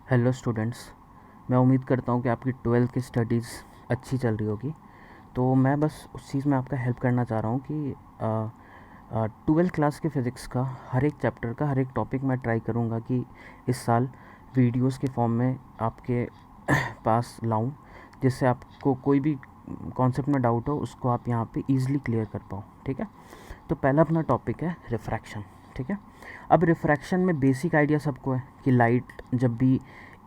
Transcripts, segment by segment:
Hello students. मैं उम्मीद करता हूँ कि आपकी ट्वेल्थ की स्टडीज़ अच्छी चल रही होगी। तो मैं बस उस चीज़ में आपका हेल्प करना चाह रहा हूँ कि ट्वेल्थ क्लास के फ़िज़िक्स का हर एक चैप्टर का हर एक टॉपिक मैं ट्राई करूँगा कि इस साल वीडियोस के फॉर्म में आपके पास लाऊं, जिससे आपको कोई भी कॉन्सेप्ट में डाउट हो उसको आप यहाँ पे इजीली क्लियर कर पाओ। ठीक है। तो पहला अपना टॉपिक है रिफ्रैक्शन। ठीक है। अब रिफ्रैक्शन में बेसिक आइडिया सबको है कि लाइट जब भी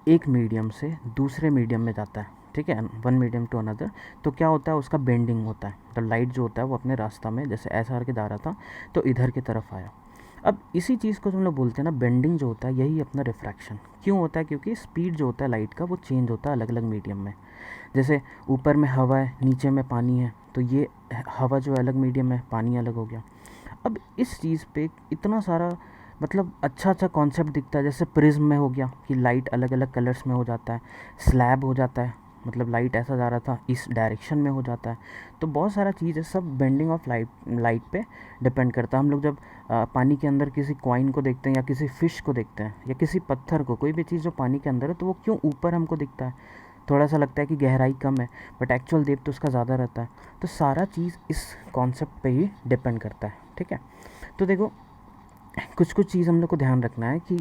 एक मीडियम से दूसरे मीडियम में जाता है, ठीक है, वन मीडियम टू अनदर, तो क्या होता है, उसका बेंडिंग होता है। तो लाइट जो होता है वो अपने रास्ता में जैसे ऐसा करके जा रहा था तो इधर की तरफ आया। अब इसी चीज़ को हम लोग बोलते हैं ना, बेंडिंग जो होता है यही अपना रिफ्रैक्शन क्यों होता है, क्योंकि स्पीड जो होता है लाइट का वो चेंज होता है अलग अलग मीडियम में। जैसे ऊपर में हवा है, नीचे में पानी है, तो ये हवा जो अलग मीडियम है, पानी अलग हो गया। अब इस चीज़ पे इतना सारा मतलब अच्छा अच्छा कॉन्सेप्ट दिखता है। जैसे प्रिज्म में हो गया कि लाइट अलग अलग कलर्स में हो जाता है, स्लैब हो जाता है, मतलब लाइट ऐसा जा रहा था इस डायरेक्शन में हो जाता है। तो बहुत सारा चीज़ है, सब बेंडिंग ऑफ लाइट पे डिपेंड करता है। हम लोग जब पानी के अंदर किसी कॉइन को देखते हैं या किसी फ़िश को देखते हैं या किसी पत्थर को, कोई भी चीज़ जो पानी के अंदर है, तो वो क्यों ऊपर हमको दिखता है, थोड़ा सा लगता है कि गहराई कम है, बट एक्चुअल डेप्थ तो उसका ज़्यादा रहता है। तो सारा चीज़ इस कॉन्सेप्ट पे ही डिपेंड करता है। ठीक है। तो देखो, कुछ कुछ चीज़ हम लोग को ध्यान रखना है कि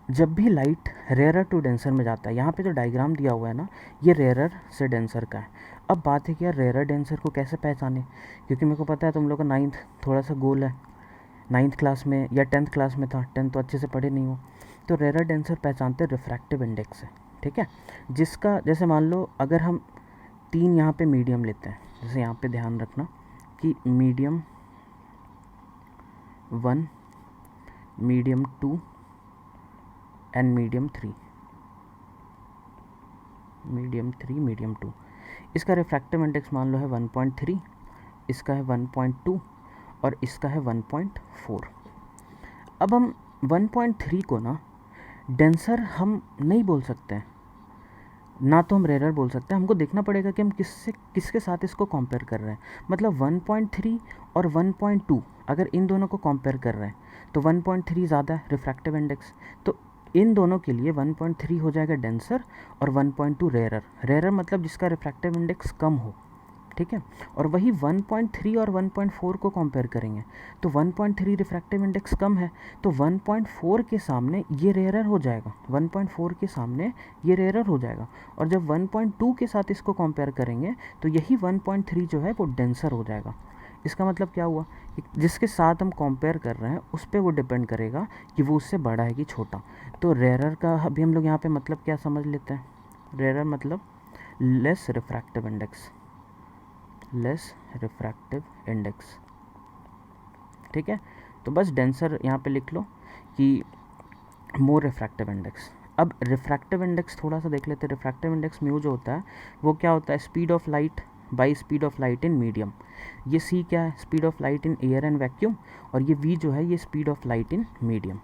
जब भी लाइट रेयरर टू डेंसर में जाता है, यहाँ पे जो डायग्राम दिया हुआ है ना, ये रेयरर से डेंसर का है। अब बात है कि यार रेयरर डेंसर को कैसे पहचाने, क्योंकि मेरे को पता है तुम लोग का नाइन्थ थोड़ा सा गोल है, नाइन्थ क्लास में या टेंथ क्लास में था, टेंथ तो अच्छे से पढ़े नहीं हो। तो रेयरर डेंसर पहचानते रिफ्रैक्टिव इंडेक्स से। ठीक है। जिसका जैसे मान लो अगर हम तीन यहाँ पे मीडियम लेते हैं, जैसे यहाँ पे ध्यान रखना कि medium 1, medium 2 and medium 3, medium 3, medium 2, इसका रिफ्रैक्टिव इंडेक्स मान लो है 1.3, इसका है 1.2 और इसका है 1.4। अब हम 1.3 को ना डेंसर हम नहीं बोल सकते हैं, ना तो हम रेयरर बोल सकते हैं। हमको देखना पड़ेगा कि हम किससे किसके साथ इसको कंपेयर कर रहे हैं। मतलब 1.3 और 1.2 अगर इन दोनों को कंपेयर कर रहे हैं तो 1.3 ज़्यादा है रिफ्रैक्टिव इंडेक्स, तो इन दोनों के लिए 1.3 हो जाएगा डेंसर और 1.2 रेयरर। रेयरर मतलब जिसका रिफ्रैक्टिव इंडेक्स कम हो। ठीक है। और वही 1.3 और 1.4 को कंपेयर करेंगे तो 1.3 रिफ्रैक्टिव इंडेक्स कम है, तो 1.4 के सामने ये रेयरर हो जाएगा, 1.4 के सामने ये रेयरर हो जाएगा। और जब 1.2 के साथ इसको कंपेयर करेंगे तो यही 1.3 जो है वो डेंसर हो जाएगा। इसका मतलब क्या हुआ कि जिसके साथ हम कंपेयर कर रहे हैं उस पर वो डिपेंड करेगा कि वो उससे बड़ा है कि छोटा। तो रेयरर का अभी हम लोग यहाँ पे मतलब क्या समझ लेते हैं, रेयरर मतलब less refractive index, less refractive index. ठीक है। तो बस डेंसर यहाँ पे लिख लो कि मोर रिफ्रैक्टिव इंडेक्स। अब रिफ्रैक्टिव इंडेक्स थोड़ा सा देख लेते हैं। रिफ्रैक्टिव इंडेक्स म्यू जो होता है वो क्या होता है, speed of light by speed of light in medium. ये सी क्या है, speed of light in air and vacuum, और ये वी जो है ये speed of light in medium.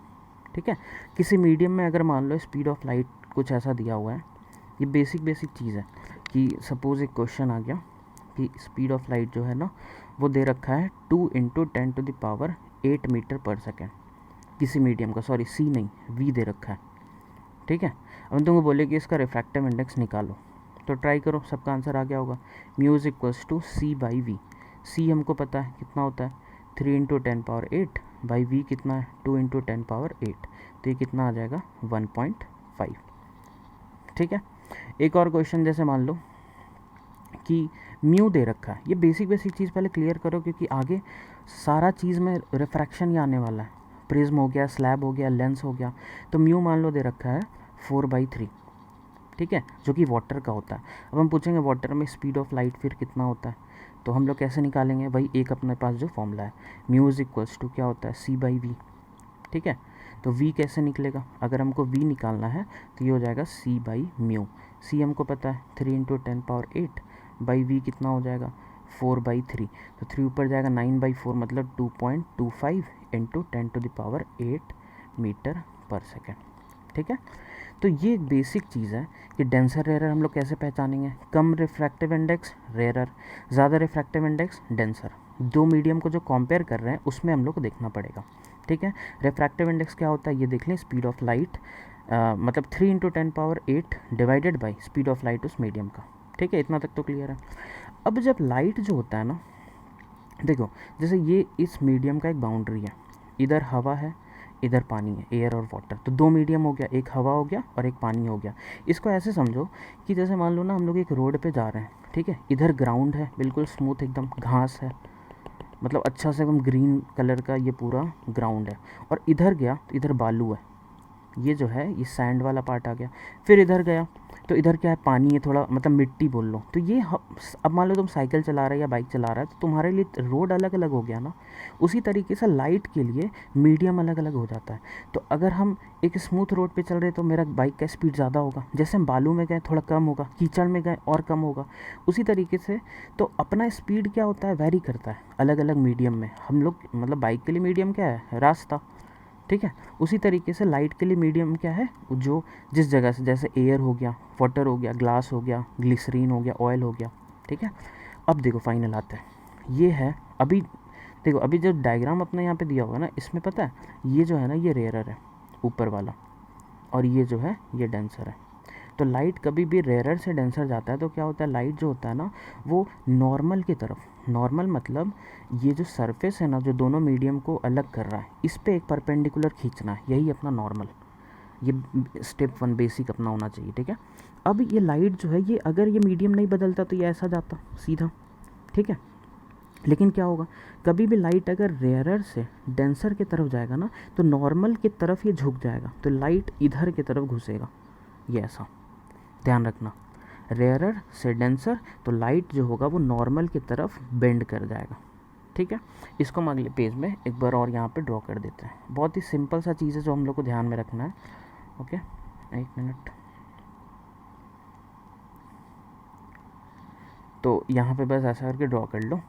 ठीक है। किसी मीडियम में अगर मान लो स्पीड ऑफ लाइट कुछ ऐसा दिया हुआ है, ये बेसिक बेसिक चीज़ है कि सपोज़ एक क्वेश्चन आ गया कि स्पीड ऑफ लाइट जो है ना वो दे रखा है 2 × 10⁸ मीटर पर सेकेंड, किसी मीडियम का, सॉरी सी नहीं वी दे रखा है। ठीक है। अब तुमको बोले कि इसका रिफ्रैक्टिव इंडेक्स निकालो, तो ट्राई करो, सबका आंसर आ गया होगा। Mu is equals to C by V. C हमको पता है कितना होता है, 3 × 10⁸ बाई वी कितना है 2 × 10⁸, तो ये कितना आ जाएगा 1.5। ठीक है। एक और क्वेश्चन जैसे मान लो कि म्यू दे रखा है, ये बेसिक बेसिक चीज़ पहले क्लियर करो क्योंकि आगे सारा चीज़ में रिफ्रैक्शन ही आने वाला है। प्रिज्म हो गया, स्लैब हो गया, लेंस हो गया। तो म्यू मान लो दे रखा है 4/3, ठीक है, जो कि वाटर का होता है। अब हम पूछेंगे वाटर में स्पीड ऑफ लाइट फिर कितना होता है, तो हम लोग कैसे निकालेंगे, वही एक अपने पास जो फॉर्मूला है, म्यू इज इक्वल्स टू क्या होता है सी बाई वी। ठीक है। तो v कैसे निकलेगा, अगर हमको v निकालना है तो ये हो जाएगा c बाई म्यू। c हमको पता है 3 × 10⁸, बाई v कितना हो जाएगा 4/3, तो 3 ऊपर जाएगा 9/4 मतलब 2.25 × 10⁸ मीटर पर सेकेंड। ठीक है। तो ये एक बेसिक चीज़ है कि डेंसर रेयरर हम लोग कैसे पहचानेंगे, कम रिफ्रैक्टिव इंडेक्स रेयरर, ज़्यादा रिफ्रैक्टिव इंडेक्स डेंसर। दो मीडियम को जो कंपेयर कर रहे हैं उसमें हम लोग को देखना पड़ेगा। ठीक है। रिफ्रैक्टिव इंडेक्स क्या होता है ये देख लें, स्पीड ऑफ लाइट मतलब 3 × 10⁸ divided by speed of light उस मीडियम का। ठीक है, इतना तक तो क्लियर है। अब जब लाइट जो होता है ना, देखो जैसे ये इस मीडियम का एक बाउंड्री है, इधर हवा है, इधर पानी है, एयर और वाटर, तो दो मीडियम हो गया, एक हवा हो गया और एक पानी हो गया। इसको ऐसे समझो कि जैसे मान लो ना हम लोग एक रोड पे जा रहे हैं, ठीक है, इधर ग्राउंड है, बिल्कुल स्मूथ एकदम घास है, मतलब अच्छा से एकदम ग्रीन कलर का ये पूरा ग्राउंड है, और इधर गया तो इधर बालू है, ये जो है ये सैंड वाला पार्ट आ गया। फिर इधर गया तो इधर क्या है, पानी है थोड़ा, मतलब मिट्टी बोल लो। तो ये अब मान लो तुम साइकिल चला रहे है या बाइक चला रहा है, तो तुम्हारे लिए रोड अलग अलग हो गया ना। उसी तरीके से लाइट के लिए मीडियम अलग अलग हो जाता है। तो अगर हम एक स्मूथ रोड पे चल रहे तो मेरा बाइक का स्पीड ज़्यादा होगा, जैसे हम बालू में गए थोड़ा कम होगा, कीचड़ में गए और कम होगा। उसी तरीके से तो अपना स्पीड क्या होता है, वैरी करता है अलग अलग मीडियम में। हम लोग मतलब बाइक के लिए मीडियम क्या है, रास्ता, ठीक है। उसी तरीके से लाइट के लिए मीडियम क्या है, जो जिस जगह से, जैसे एयर हो गया, वाटर हो गया, ग्लास हो गया, ग्लिसरीन हो गया, ऑयल हो गया, ठीक है। अब देखो फाइनल आता है, ये है अभी, देखो अभी जो डायग्राम अपने यहाँ पे दिया होगा ना, इसमें पता है ये जो है ना ये रेयरर है ऊपर वाला, और ये जो है ये डेंसर है। तो लाइट कभी भी रेयरर से डेंसर जाता है तो क्या होता है, लाइट जो होता है ना वो नॉर्मल की तरफ, नॉर्मल मतलब ये जो सरफेस है ना जो दोनों मीडियम को अलग कर रहा है, इस पे एक परपेंडिकुलर खींचना है, यही अपना नॉर्मल। ये स्टेप 1 बेसिक अपना होना चाहिए, ठीक है। अब ये लाइट जो है, ये अगर ये मीडियम नहीं बदलता तो ये ऐसा जाता सीधा, ठीक है। लेकिन क्या होगा, कभी भी लाइट अगर रेयरर से डेंसर की तरफ जाएगा ना तो नॉर्मल की तरफ ये झुक जाएगा, तो लाइट इधर की तरफ घुसेगा, ये ऐसा ध्यान रखना। रेयरर से डेंसर तो लाइट जो होगा वो नॉर्मल की तरफ बेंड कर जाएगा, ठीक है। इसको हम अगले पेज में एक बार और यहाँ पे ड्रॉ कर देते हैं। बहुत ही सिंपल सा चीज़ है जो हम लोग को ध्यान में रखना है। ओके, एक मिनट। तो यहाँ पे बस ऐसा करके ड्रॉ कर लो,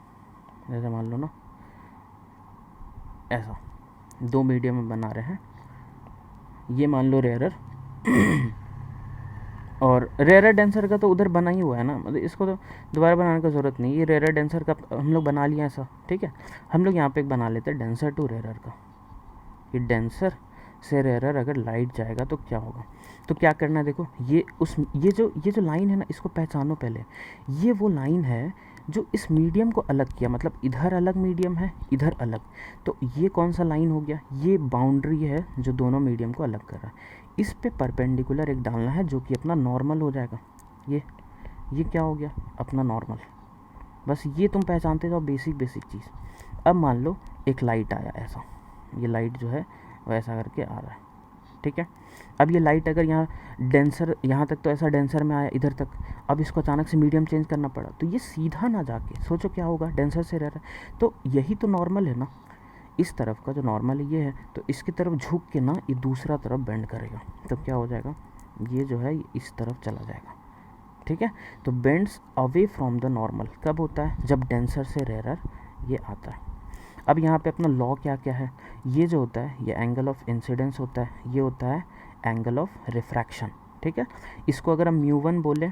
जैसे मान लो ना ऐसा दो मीडियम में बना रहे हैं, ये मान लो रेयरर और रेयरर डेंसर का तो उधर बना ही हुआ है ना, मतलब इसको तो दोबारा बनाने का ज़रूरत नहीं, ये रेयरर डेंसर का हम लोग बना लिया ऐसा, ठीक है। हम लोग यहाँ पे एक बना लेते हैं डेंसर टू रेयरर का। ये डेंसर से रेयरर अगर लाइट जाएगा तो क्या होगा, तो क्या करना है, देखो ये जो लाइन है ना, इसको पहचानो पहले। ये वो लाइन है जो इस मीडियम को अलग किया, मतलब इधर अलग मीडियम है, इधर अलग। तो ये कौन सा लाइन हो गया, ये बाउंड्री है जो दोनों मीडियम को अलग कर रहा है। इस पे परपेंडिकुलर एक डालना है जो कि अपना नॉर्मल हो जाएगा। ये क्या हो गया, अपना नॉर्मल। बस ये तुम पहचानते जाओ, बेसिक चीज़। अब मान लो एक लाइट आया ऐसा, ये लाइट जो है वैसा करके आ रहा है, ठीक है। अब ये लाइट अगर यहाँ डेंसर, यहाँ तक तो ऐसा डेंसर में आया इधर तक, अब इसको अचानक से मीडियम चेंज करना पड़ा, तो ये सीधा ना जाके सोचो क्या होगा, डेंसर से रह रहा है, तो यही तो नॉर्मल है ना। इस तरफ का जो नॉर्मल ये है, तो इसकी तरफ झुक के ना ये दूसरा तरफ बेंड करेगा, तो क्या हो जाएगा, ये जो है इस तरफ चला जाएगा, ठीक है। तो bends away from the normal कब होता है, जब डेंसर से रेयरर ये आता है। अब यहाँ पे अपना लॉ क्या क्या है, ये जो होता है ये एंगल ऑफ इंसिडेंस होता है, ये होता है एंगल ऑफ रिफ्रैक्शन, ठीक है। इसको अगर हम म्यू1 बोले,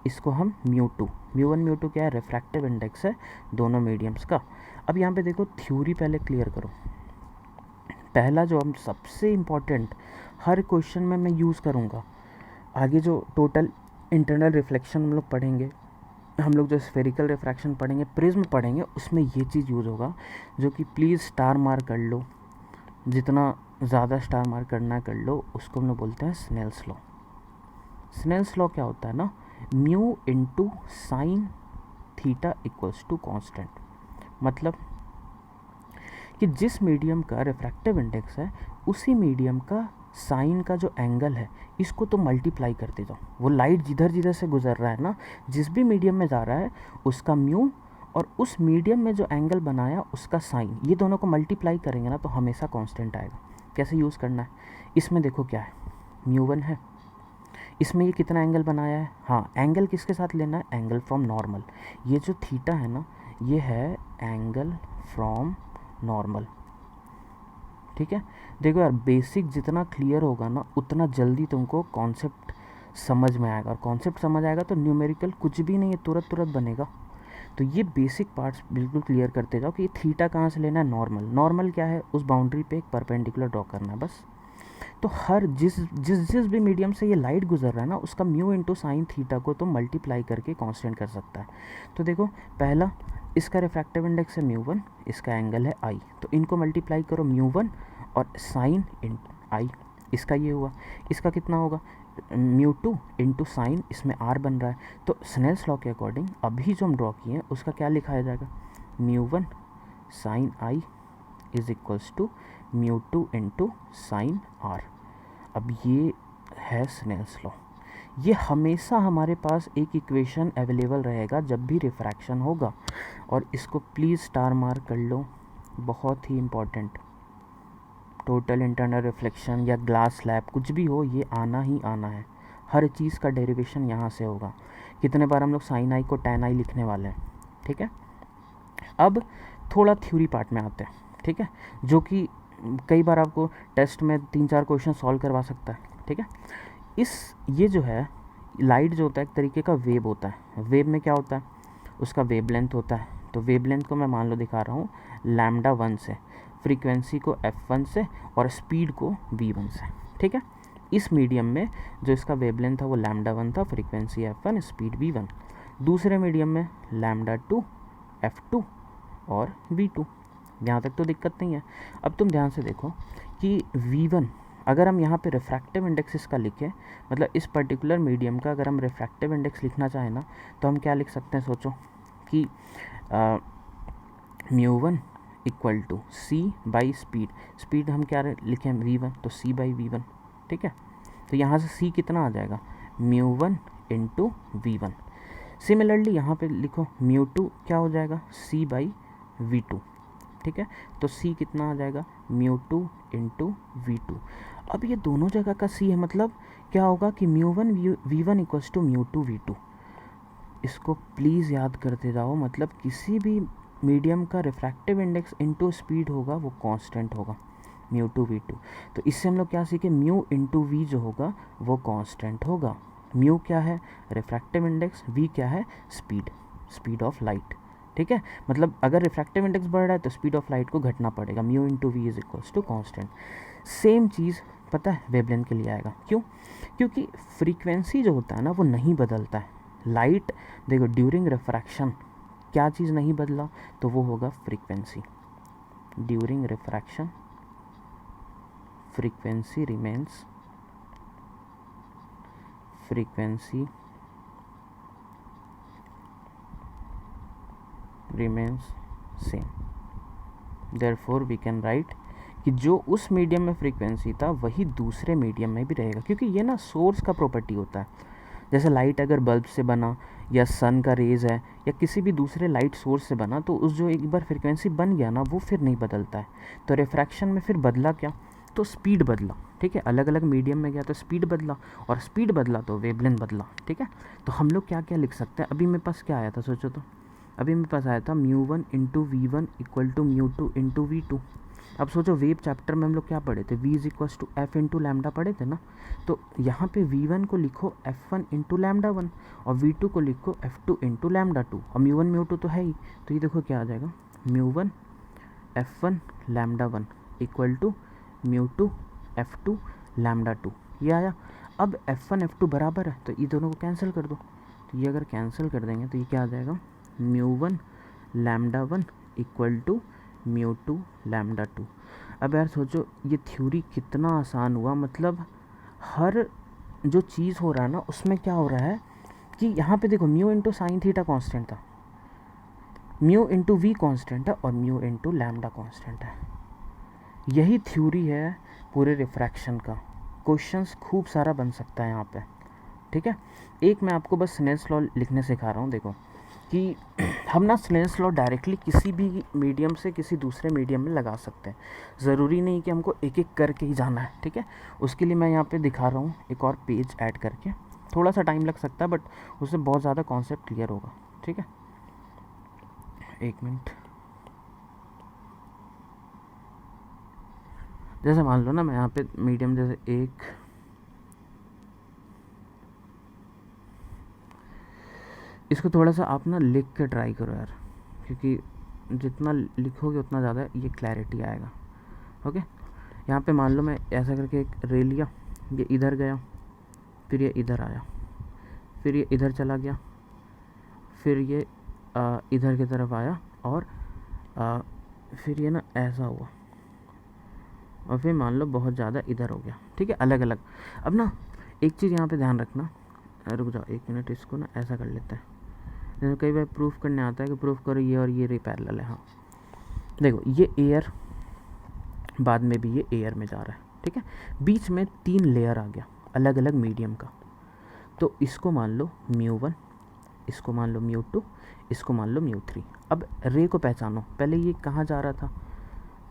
इसको हम म्यू2, म्यू1 म्यू2 क्या है, रिफ्रैक्टिव इंडेक्स है दोनों मीडियम्स का। अब यहाँ पे देखो थ्योरी पहले क्लियर करो। पहला जो हम सबसे इम्पॉर्टेंट हर क्वेश्चन में मैं यूज़ करूँगा, आगे जो टोटल इंटरनल रिफ्लेक्शन हम लोग पढ़ेंगे, हम लोग जो स्फेरिकल रिफ्रैक्शन पढ़ेंगे, प्रिज्म पढ़ेंगे, उसमें ये चीज़ यूज़ होगा, जो कि प्लीज़ स्टार मार्क कर लो, जितना ज़्यादा स्टार मार्क करना कर लो। उसको हम लोग बोलते हैं स्नेल्स लॉ। स्नेल्स लॉ क्या होता है ना, mu into sine theta equals to constant. मतलब कि जिस मीडियम का रिफ्रैक्टिव इंडेक्स है, उसी मीडियम का साइन का जो एंगल है, इसको तो मल्टीप्लाई करते जाओ। वो लाइट जिधर जिधर से गुजर रहा है ना, जिस भी मीडियम में जा रहा है, उसका म्यू और उस मीडियम में जो एंगल बनाया उसका साइन, ये दोनों को मल्टीप्लाई करेंगे ना तो हमेशा कांस्टेंट आएगा। कैसे यूज़ करना है, इसमें देखो क्या है, म्यू1 है, इसमें ये कितना एंगल बनाया है, हाँ एंगल किसके साथ लेना है, एंगल फ्रॉम नॉर्मल। ये जो थीटा है ना, ये है एंगल फ्रॉम नॉर्मल, ठीक है। देखो यार, बेसिक जितना क्लियर होगा ना, उतना जल्दी तुमको कॉन्सेप्ट समझ में आएगा, और कॉन्सेप्ट समझ आएगा तो न्यूमेरिकल कुछ भी नहीं है, तुरंत बनेगा। तो ये बेसिक पार्ट्स बिल्कुल क्लियर करते जाओ कि ये थीटा कहाँ से लेना है, नॉर्मल। नॉर्मल क्या है, उस बाउंड्री पे एक परपेंडिकुलर ड्रॉ करना है बस। तो हर जिस जिस जिस भी मीडियम से ये लाइट गुजर रहा है ना, उसका म्यू इंटू साइन थीटा को तो मल्टीप्लाई करके कांस्टेंट कर सकता है। तो देखो पहला, इसका रिफ्रैक्टिव इंडेक्स है म्यू वन, इसका एंगल है आई, तो इनको मल्टीप्लाई करो म्यू वन और साइन इन आई, इसका ये हुआ। इसका कितना होगा, म्यू टू इंटू साइन, इसमें आर बन रहा है, तो स्नेल्स लॉ के अकॉर्डिंग अभी जो हम ड्रॉ किए हैं उसका क्या लिखाया जाएगा, mu one sine i is equals to mu two into sine are. अब ये है स्नेल्स लॉ। ये हमेशा हमारे पास एक इक्वेशन अवेलेबल रहेगा जब भी रिफ्रैक्शन होगा, और इसको प्लीज़ स्टार मार्क कर लो, बहुत ही इम्पॉर्टेंट। टोटल इंटरनल रिफ्लेक्शन या ग्लास स्लैब कुछ भी हो, ये आना ही आना है। हर चीज़ का डेरिवेशन यहाँ से होगा। कितने बार हम लोग साइन आई को टैन आई लिखने वाले हैं, ठीक है। अब थोड़ा थ्योरी पार्ट में आते हैं, ठीक है, जो कि कई बार आपको टेस्ट में 3-4 क्वेश्चन सॉल्व करवा सकता है, ठीक है। ये जो है लाइट जो होता है एक तरीके का वेव होता है। वेव में क्या होता है, उसका वेवलेंथ होता है। तो वेवलेंथ को मैं मान लो दिखा रहा हूँ लैम्डा 1 से, फ्रीक्वेंसी को f1 से और स्पीड को v1 से, ठीक है। इस मीडियम में जो इसका वेवलेंथ था वो लैम्डा 1 था, फ्रीक्वेंसी f1, स्पीड v1। दूसरे मीडियम में लैम्डा 2, f2 और v2। यहाँ तक तो दिक्कत नहीं है। अब तुम ध्यान से देखो कि v1 अगर हम यहाँ पे रिफ्रैक्टिव इंडेक्स इसका लिखें, मतलब इस पर्टिकुलर मीडियम का अगर हम रिफ्रैक्टिव इंडेक्स लिखना चाहें ना, तो हम क्या लिख सकते हैं, सोचो कि mu one equal to C by speed. Speed हम क्या लिखें, v1, तो c बाई v1, ठीक है। तो यहाँ से c कितना आ जाएगा, mu one into v1। Similarly यहाँ पे लिखो म्यू टू क्या हो जाएगा, c बाई v2, ठीक है। तो c कितना आ जाएगा, म्यू टू इंटू v2। अब ये दोनों जगह का c है, मतलब क्या होगा कि mu one v1 equals to mu two v2। इसको प्लीज़ याद करते जाओ, मतलब किसी भी मीडियम का रिफ्रैक्टिव इंडेक्स इंटू स्पीड होगा वो कांस्टेंट होगा, म्यू टू v2। तो इससे हम लोग क्या सीखे, म्यू इंटू v जो होगा वो कांस्टेंट होगा। म्यू क्या है, रिफ्रैक्टिव इंडेक्स, v क्या है, स्पीड, स्पीड ऑफ लाइट, ठीक है। मतलब अगर रिफ्रैक्टिव इंडेक्स बढ़ रहा है तो स्पीड ऑफ लाइट को घटना पड़ेगा, mu into V is equals to constant. Same चीज़ पता है वेवलेंथ के लिए आएगा, क्यों, क्योंकि फ्रीक्वेंसी जो होता है ना वो नहीं बदलता है। लाइट देखो ड्यूरिंग रिफ्रैक्शन क्या चीज़ नहीं बदला, तो वो होगा frequency. During refraction frequency remains, frequency remains same, therefore we can write कि जो उस मीडियम में फ्रीक्वेंसी था वही दूसरे मीडियम में भी रहेगा, क्योंकि ये ना सोर्स का प्रॉपर्टी होता है। जैसे लाइट अगर बल्ब से बना या सन का रेज़ है या किसी भी दूसरे लाइट सोर्स से बना, तो उस जो एक बार फ्रीक्वेंसी बन गया ना वो फिर नहीं बदलता है। तो रिफ्रैक्शन में फिर बदला क्या, तो स्पीड बदला, ठीक है। अलग अलग मीडियम में गया तो स्पीड बदला, और स्पीड बदला तो वेवलेंथ बदला, ठीक है। तो हम लोग क्या क्या लिख सकते हैं, अभी मेरे पास क्या आया था सोचो, तो अभी मेरे पास आया था mu one into v one equal to mu two into v two. अब सोचो वेव चैप्टर में हम लोग क्या पढ़े थे, v is equals to f into lambda पढ़े थे ना। तो यहाँ पे v1 को लिखो f1 इंटू लैम्डा वन और v2 को लिखो f2 इंटू लैम्डा टू, और म्यू1 म्यू2 तो है ही। तो ये देखो क्या आ जाएगा, mu one f1 lambda one equal to mu two f2 lambda two, ये आया। अब f1 f2 बराबर है तो ये दोनों को कैंसिल कर दो, तो ये अगर कैंसिल कर देंगे तो ये क्या आ जाएगा, mu one lambda one equal to mu two lambda two. अब यार सोचो ये थ्योरी कितना आसान हुआ, मतलब हर जो चीज़ हो रहा है ना उसमें क्या हो रहा है कि यहाँ पे देखो mu into sine theta constant था, म्यू इंटू वी कॉन्स्टेंट है और म्यू इंटू लैम्डा कॉन्स्टेंट है। यही थ्योरी है पूरे रिफ्रैक्शन का। क्वेश्चंस खूब सारा बन सकता है यहाँ पे, ठीक है। एक मैं आपको बस स्नेल्स लॉ लिखने सिखा रहा हूँ, देखो कि हम ना स्नेल्स लॉ डायरेक्टली किसी भी मीडियम से किसी दूसरे मीडियम में लगा सकते हैं। ज़रूरी नहीं कि हमको एक एक करके ही जाना है, ठीक है। उसके लिए मैं यहाँ पे दिखा रहा हूँ एक और पेज ऐड करके, थोड़ा सा टाइम लग सकता है बट उससे बहुत ज़्यादा कॉन्सेप्ट क्लियर होगा, ठीक है। एक मिनट, जैसे मान लो ना मैं यहाँ पे मीडियम जैसे एक, इसको थोड़ा सा आप ना लिख के ट्राई करो यार, क्योंकि जितना लिखोगे उतना ज़्यादा ये क्लैरिटी आएगा, ओके। यहाँ पे मान लो मैं ऐसा करके एक रे लिया, ये इधर गया, फिर ये इधर आया, फिर ये इधर चला गया, फिर ये इधर की तरफ आया, और फिर ये ना ऐसा हुआ, और फिर मान लो बहुत ज़्यादा इधर हो गया। ठीक है, अलग अलग। अब ना एक चीज़ यहाँ पे ध्यान रखना, रुक जाओ 1 मिनट, इसको ना ऐसा कर लेते हैं। जैसे कई बार प्रूफ करने आता है कि प्रूफ करो ये और ये रे पैरेलल है। हाँ देखो, ये एयर, बाद में भी ये एयर में जा रहा है। ठीक है, बीच में 3 लेयर आ गया अलग अलग मीडियम का। तो इसको मान लो μ1, इसको मान लो μ2, इसको मान लो μ3। अब रे को पहचानो, पहले ये कहाँ जा रहा था,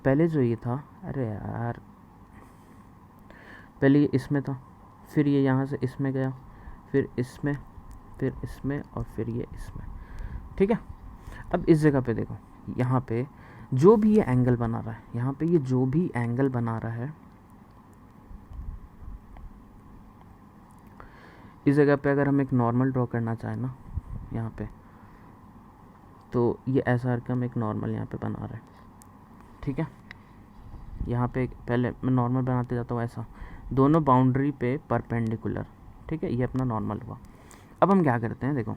पहले जो ये था, अरे यार, पहले ये इसमें था, फिर ये यहाँ से इसमें गया, फिर इसमें, फिर इसमें, और फिर ये इसमें। ठीक है, अब इस जगह पे देखो, यहाँ पे जो भी ये एंगल बना रहा है, यहाँ पे ये जो भी एंगल बना रहा है, इस जगह पे अगर हम एक नॉर्मल ड्रॉ करना चाहें ना यहाँ पे, तो ये ऐसा करके हम एक नॉर्मल यहाँ पे बना रहे हैं। ठीक है, यहाँ पे पहले मैं नॉर्मल बनाते जाता हूँ ऐसा, दोनों बाउंड्री पे परपेंडिकुलर। ठीक है, ये अपना नॉर्मल हुआ। अब हम क्या करते हैं, देखो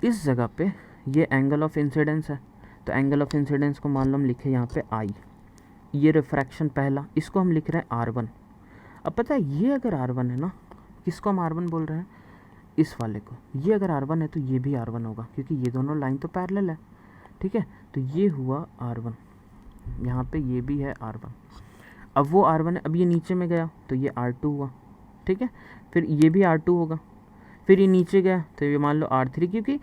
इस जगह पे ये एंगल ऑफ इंसिडेंस है, तो एंगल ऑफ इंसिडेंस को मान लो हम लिखे यहाँ पे आई, ये रिफ्रैक्शन पहला, इसको हम लिख रहे हैं R1। अब पता है ये अगर R1 है ना, किसको हम R1 बोल रहे हैं, इस वाले को, ये अगर R1 है तो ये भी R1 होगा, क्योंकि ये दोनों लाइन तो पैरेलल है। ठीक है, तो ये हुआ R1, यहाँ पे ये भी है R1। अब वो R1 है, अब ये नीचे में गया तो ये R2 हुआ। ठीक है, फिर ये भी R2 होगा, फिर ये नीचे गया तो ये मान लो R3, क्योंकि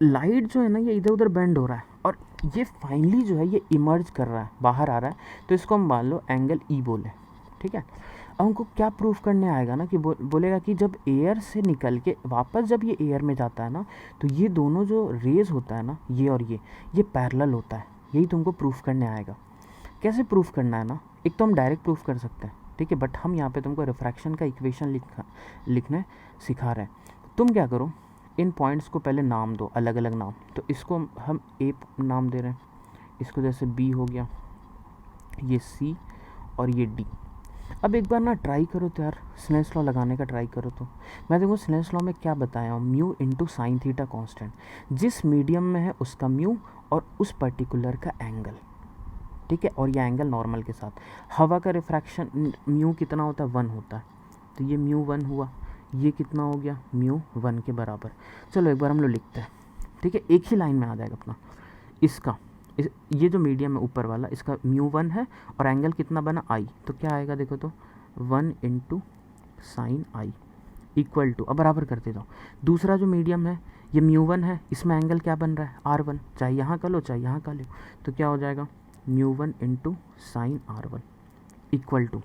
लाइट जो है ना ये इधर उधर बेंड हो रहा है, और ये फाइनली जो है ये इमर्ज कर रहा है, बाहर आ रहा है, तो इसको हम मान लो एंगल E बोले। ठीक है, अब हमको क्या प्रूफ करने आएगा ना कि बोलेगा कि जब एयर से निकल के वापस जब ये एयर में जाता है ना, तो ये दोनों जो रेज होता है ना, ये और ये पैरेलल होता है। यही तुमको प्रूफ करने आएगा। कैसे प्रूफ करना है ना, एक तो हम डायरेक्ट प्रूफ कर सकते हैं, ठीक है, बट हम यहाँ पे तुमको रिफ्रैक्शन का इक्वेशन लिखने सिखा रहे हैं। तुम क्या करो, इन पॉइंट्स को पहले नाम दो, अलग अलग नाम। तो इसको हम ए नाम दे रहे हैं, इसको जैसे बी हो गया, ये सी, और ये डी। अब एक बार ना ट्राई करो तो यार, स्नेल्स लॉ लगाने का ट्राई करो। तो मैं देखो स्नेल्स लॉ में क्या बताया हूँ, mu into sine theta constant, जिस मीडियम में है उसका म्यू और उस पर्टिकुलर का एंगल। ठीक है, और ये एंगल नॉर्मल के साथ। हवा का रिफ्रैक्शन म्यू कितना होता है, 1 होता है, तो ये μ1 हुआ, ये कितना हो गया, μ1 के बराबर। चलो एक बार हम लोग लिखते हैं। ठीक है, एक ही लाइन में आ जाएगा अपना इसका, ये जो मीडियम है ऊपर वाला, इसका μ1 है, और एंगल कितना बना I, तो क्या आएगा देखो, तो 1 into sine I equal to, अब बराबर करते जाओ, दूसरा जो मीडियम है ये μ1 है, इसमें एंगल क्या बन रहा है, R1, चाहे यहाँ का लो चाहे यहाँ का लो, तो क्या हो जाएगा μ1 into sine R1 equal to.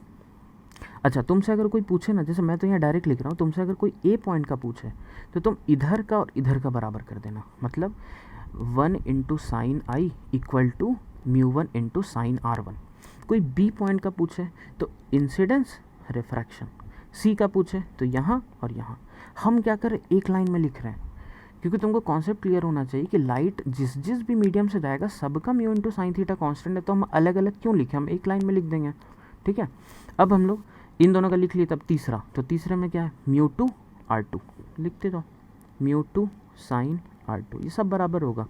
अच्छा, तुमसे अगर कोई पूछे ना, जैसे मैं तो यहाँ डायरेक्ट लिख रहा हूँ, तुमसे अगर कोई ए पॉइंट का पूछे तो तुम इधर का और इधर का बराबर कर देना, मतलब 1 into sine I equal to μ1 into sine R1। कोई बी पॉइंट का पूछे तो इंसिडेंस रिफ्रैक्शन, सी का पूछे तो यहाँ और यहाँ। हम क्या करें, एक लाइन में लिख रहे हैं, क्योंकि तुमको कॉन्सेप्ट क्लियर होना चाहिए कि लाइट जिस जिस भी मीडियम से जाएगा सबका mu into sine theta constant है, तो हम अलग अलग क्यों लिखें, हम एक लाइन में लिख देंगे। ठीक है, अब हम लोग इन दोनों का लिख लिए, तब तीसरा, तो तीसरे में क्या है, μ2 R2 लिखते जाओ, μ2 साइन R2, ये सब बराबर होगा,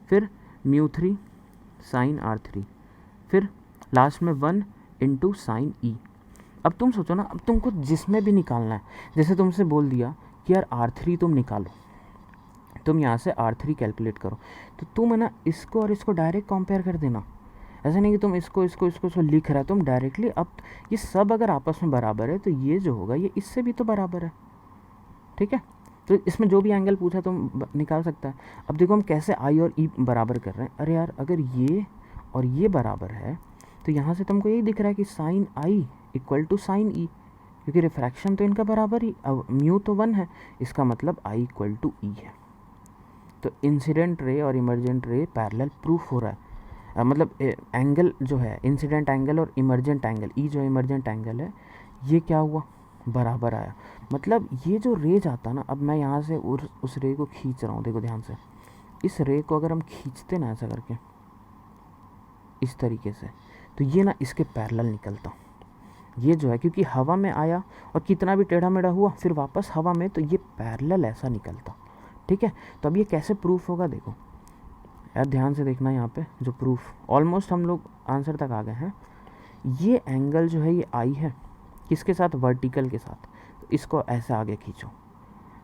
फिर μ3 साइन R3, फिर लास्ट में 1 इंटू साइन ई। अब तुम सोचो ना, अब तुमको जिसमें भी निकालना है, जैसे तुमसे बोल दिया कि यार R3 तुम निकालो, तुम यहाँ से R3 कैलकुलेट करो, तो तुम है ना इसको और इसको डायरेक्ट कंपेयर कर देना। ऐसा नहीं कि तुम इसको लिख रहा है, तुम डायरेक्टली, अब ये सब अगर आपस में बराबर है तो ये जो होगा ये इससे भी तो बराबर है। ठीक है, तो इसमें जो भी एंगल पूछा तुम निकाल सकता है। अब देखो हम कैसे आई और ई बराबर कर रहे हैं। अरे यार, अगर ये और ये बराबर है तो यहाँ से तुमको यही दिख रहा है कि sine I equal to sine E, क्योंकि रिफ्रैक्शन तो इनका बराबर ही, अब म्यू तो 1 है, इसका मतलब आई इक्वल टू ई है। तो इंसिडेंट रे और इमर्जेंट रे पैरेलल प्रूफ हो रहा है। मतलब एंगल जो है, इंसिडेंट एंगल और इमर्जेंट एंगल, ई जो इमर्जेंट एंगल है, ये क्या हुआ, बराबर आया। मतलब ये जो रे जाता ना, अब मैं यहाँ से उस रे को खींच रहा हूँ, देखो ध्यान से, इस रे को अगर हम खींचते ना ऐसा करके इस तरीके से, तो ये ना इसके पैरेलल निकलता। ये जो है क्योंकि हवा में आया और कितना भी टेढ़ा मेढ़ा हुआ फिर वापस हवा में, तो ये पैरेलल ऐसा निकलता। ठीक है, तो अब ये कैसे प्रूफ होगा, देखो यार ध्यान से देखना यहाँ पे जो प्रूफ, ऑलमोस्ट हम लोग आंसर तक आ गए हैं। ये एंगल जो है ये आई है, किसके साथ, वर्टिकल के साथ। तो इसको ऐसे आगे खींचो,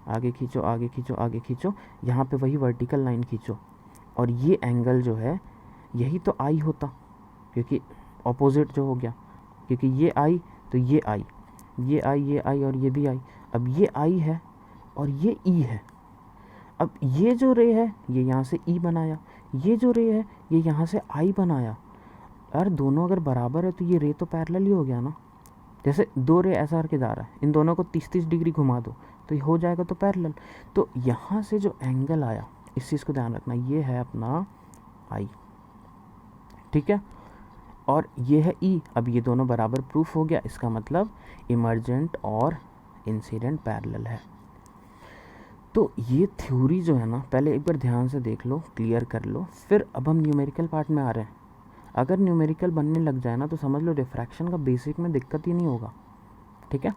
आगे खींचो, आगे खींचो, आगे खींचो, यहाँ पे वही वर्टिकल लाइन खींचो, और ये एंगल जो है यही तो आई होता, क्योंकि ऑपोजिट जो हो गया, क्योंकि ये आई तो ये आई, ये आई, ये आई और ये भी आई। अब ये आई है और ये ई है। अब ये जो रे है ये यहाँ से ई बनाया, ये जो रे है ये यहाँ से आई बनाया। यार दोनों अगर बराबर है तो ये रे तो पैरेलल ही हो गया ना। जैसे दो रे ऐसा करके जा रहा है, इन दोनों को 30-30 डिग्री घुमा दो तो ये हो जाएगा तो पैरेलल। तो यहाँ से जो एंगल आया इस चीज़ को ध्यान रखना, ये है अपना आई, ठीक है, और ये है ई। अब ये दोनों बराबर प्रूफ हो गया, इसका मतलब इमर्जेंट और इंसिडेंट पैरेलल है। तो ये थ्योरी जो है ना, पहले एक बार ध्यान से देख लो, क्लियर कर लो, फिर अब हम न्यूमेरिकल पार्ट में आ रहे हैं। अगर न्यूमेरिकल बनने लग जाए ना तो समझ लो रिफ्रैक्शन का बेसिक में दिक्कत ही नहीं होगा। ठीक है,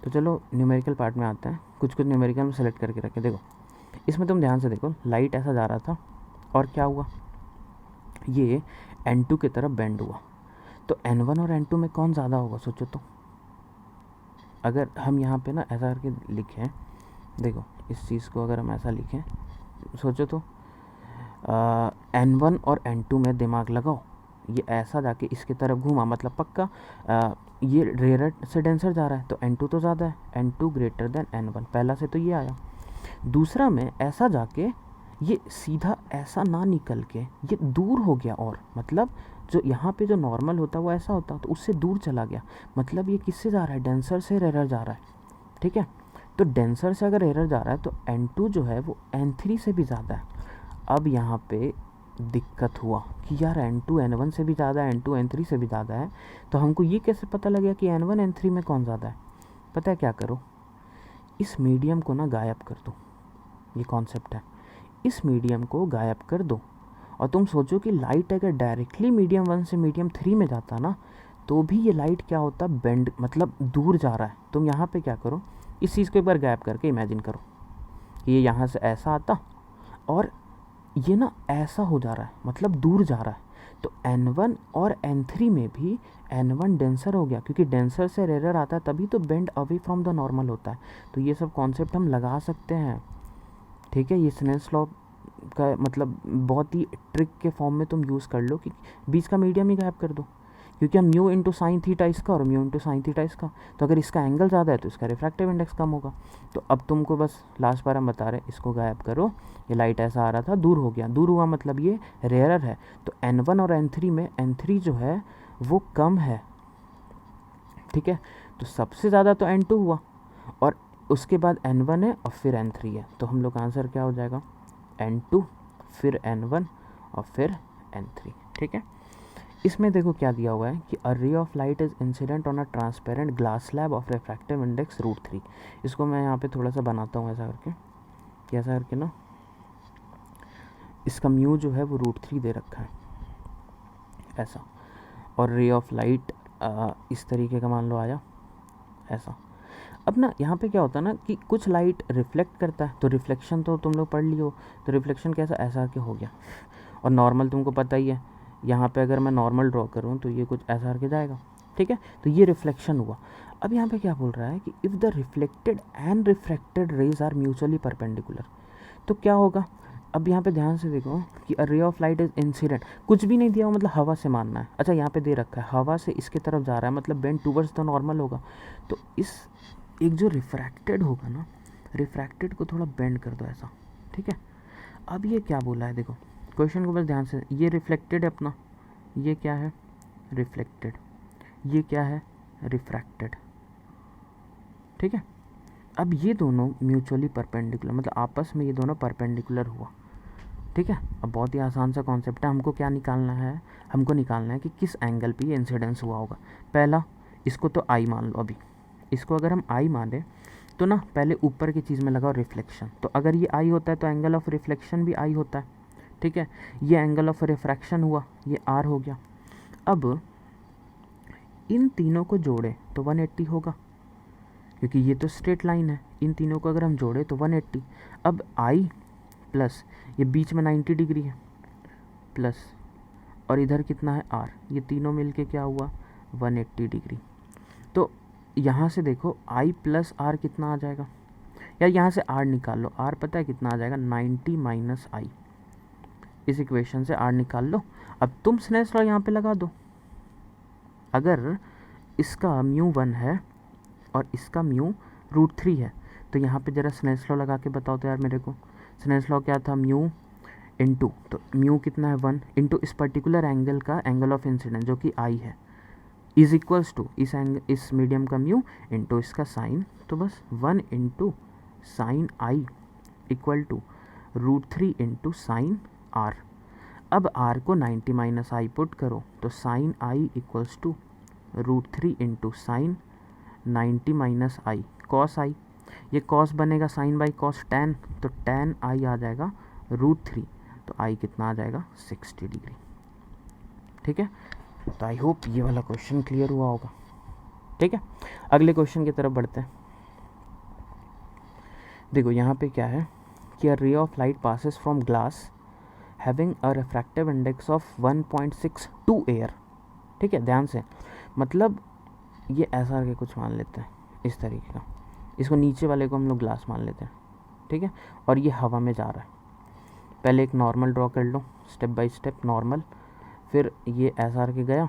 तो चलो न्यूमेरिकल पार्ट में आते हैं। कुछ कुछ न्यूमेरिकल में सेलेक्ट करके रखे। देखो इसमें तुम ध्यान से देखो, लाइट ऐसा जा रहा था और क्या हुआ, ये N2 की तरफ बेंड हुआ। तो N1 और N2 में कौन ज़्यादा होगा, सोचो तो। अगर हम यहाँ पे ना ऐसा करके लिखें, देखो इस चीज़ को अगर हम ऐसा लिखें, सोचो तो N1 और N2 में दिमाग लगाओ, ये ऐसा जाके इसके तरफ घूमा, मतलब पक्का ये रेयर से डेंसर जा रहा है तो N2 तो ज़्यादा है, N2 ग्रेटर देन N1, पहला से तो ये आया। दूसरा में ऐसा जाके ये सीधा ऐसा ना निकल के ये दूर हो गया, और मतलब जो यहाँ पे जो नॉर्मल होता है वो ऐसा होता तो उससे दूर चला गया, मतलब ये किससे जा रहा है, डेंसर से रेयर जा रहा है। ठीक है, तो डेंसर से अगर रेयर जा रहा है तो N2 जो है वो N3 से भी ज़्यादा है। अब यहाँ पे दिक्कत हुआ कि यार N2 N1 से भी ज़्यादा है, N2 N3 से भी ज़्यादा है, तो हमको ये कैसे पता लगा कि N1 N3 में कौन ज़्यादा है। पता है क्या करो, इस मीडियम को ना गायब कर दो, ये कॉन्सेप्ट है, इस मीडियम को गायब कर दो। और तुम सोचो कि लाइट अगर डायरेक्टली मीडियम 1 से मीडियम 3 में जाता ना तो भी ये लाइट क्या होता, बेंड, मतलब दूर जा रहा है। तुम यहाँ पे क्या करो, इस चीज़ को एक बार गायब करके इमेजिन करो कि ये यहाँ से ऐसा आता और ये ना ऐसा हो जा रहा है, मतलब दूर जा रहा है। तो N1 और N3 में भी N1 डेंसर हो गया, क्योंकि डेंसर से रेयर आता है तभी तो bend away from the normal होता है। तो ये सब कॉन्सेप्ट हम लगा सकते हैं। ठीक है, ये स्नेल्स लॉ का मतलब बहुत ही ट्रिक के फॉर्म में तुम यूज़ कर लो कि बीच का मीडियम ही गायब कर दो, क्योंकि हम म्यू इंटू साइन थीटा इसका और म्यू इंटू साइन थीटा इसका, तो अगर इसका एंगल ज़्यादा है तो इसका रिफ्रैक्टिव इंडेक्स कम होगा। तो अब तुमको बस लास्ट बार हम बता रहे, इसको गायब करो, ये लाइट ऐसा आ रहा था दूर हो गया, दूर हुआ मतलब ये रेयरर है। तो N1 और N3 में N3 जो है वो कम है। ठीक है, तो सबसे ज़्यादा तो N2 हुआ और उसके बाद N1 है और फिर N3 है। तो हम लोग का आंसर क्या हो जाएगा, N2 फिर N1 और फिर N3। ठीक है, इसमें देखो क्या दिया हुआ है कि a ray of light is incident on a transparent glass slab of refractive index √3। इसको मैं यहाँ पे थोड़ा सा बनाता हूँ ऐसा करके, कैसा करके ना, इसका म्यू जो है वो √3 दे रखा है ऐसा, और रे ऑफ लाइट इस तरीके का मान लो आया ऐसा। अब ना यहाँ पे क्या होता है ना कि कुछ लाइट रिफ्लेक्ट करता है, तो रिफ्लेक्शन तो तुम लोग पढ़ लियो, तो रिफ्लेक्शन कैसा, ऐसा करके हो गया। और नॉर्मल तुमको पता ही है, यहाँ पे अगर मैं नॉर्मल ड्रॉ करूँ तो ये कुछ ऐसा करके जाएगा। ठीक है, तो ये रिफ्लेक्शन हुआ। अब यहाँ पे क्या बोल रहा है कि if the reflected and refracted rays are mutually perpendicular, तो क्या होगा। अब यहाँ पे ध्यान से देखो कि a ray of light is incident, कुछ भी नहीं दिया हो, मतलब हवा से मानना है। अच्छा यहाँ पे दे रखा है हवा से इसके तरफ जा रहा है, मतलब बेंड टूवर्ड्स द नॉर्मल होगा। तो इस एक जो रिफ्रैक्टेड होगा ना, रिफ्रैक्टेड को थोड़ा बेंड कर दो ऐसा। ठीक है, अब ये क्या बोला है, देखो क्वेश्चन को बस ध्यान से, ये रिफ्लेक्टेड है अपना, ये क्या है रिफ्लेक्टेड, ये क्या है रिफ्रैक्टेड। ठीक है, अब ये दोनों म्यूचुअली परपेंडिकुलर, मतलब आपस में ये दोनों परपेंडिकुलर हुआ। ठीक है, अब बहुत ही आसान सा कॉन्सेप्ट है, हमको क्या निकालना है, हमको निकालना है कि किस एंगल पे ये इंसिडेंस हुआ होगा। पहला, इसको तो आई मान लो, अभी इसको अगर हम आई माने तो ना पहले ऊपर की चीज़ में लगाओ रिफ्लेक्शन, तो अगर ये आई होता है तो एंगल ऑफ रिफ्लेक्शन भी आई होता है। ठीक है, ये एंगल ऑफ रिफ्रैक्शन हुआ, ये आर हो गया। अब इन तीनों को जोड़े तो 180 होगा, क्योंकि ये तो स्ट्रेट लाइन है। इन तीनों को अगर हम जोड़े तो 180। अब आई प्लस ये बीच में 90 डिग्री है प्लस, और इधर कितना है आर, ये तीनों मिलके क्या हुआ 180 डिग्री। तो यहाँ से देखो आई प्लस आर कितना आ जाएगा, या यहाँ से आर निकाल लो। आर पता है कितना आ जाएगा 90 माइनस आई। इस इक्वेशन से आर निकाल लो। अब तुम स्नेल्स लॉ यहाँ पे लगा दो। अगर इसका म्यू 1 है और इसका म्यू √3 है, तो यहाँ पे ज़रा स्नेल्स लॉ लगा के बताओ तो यार मेरे को। स्नेल्स लॉ क्या था, म्यू इनटू, तो म्यू कितना है 1 इंटू इस पर्टिकुलर एंगल का एंगल ऑफ इंसिडेंस जो कि आई है, इज इक्वल्स टू इस मीडियम का म्यू इंटू इसका साइन। तो बस 1 into sine I equal to √3 into sine are. अब आर को 90 माइनस आई पुट करो तो sine I equals to √3 into sine 90 minus I cos I. ये कॉस बनेगा साइन बाई कॉस टेन, तो टेन आई आ जाएगा √3, तो आई कितना आ जाएगा 60 डिग्री। ठीक है, तो आई होप ये वाला क्वेश्चन क्लियर हुआ होगा। ठीक है, अगले क्वेश्चन की तरफ बढ़ते हैं। देखो यहाँ पे क्या है कि a ray of light passes from glass having a refractive index of 1.6 to air. ठीक है, ध्यान से, मतलब ये ऐसा करके कुछ मान लेते हैं इस तरीके का, इसको नीचे वाले को हम लोग ग्लास मान लेते हैं। ठीक है, और ये हवा में जा रहा है। पहले एक नॉर्मल ड्रॉ कर लो, स्टेप बाय स्टेप नॉर्मल, फिर ये ऐसा करके गया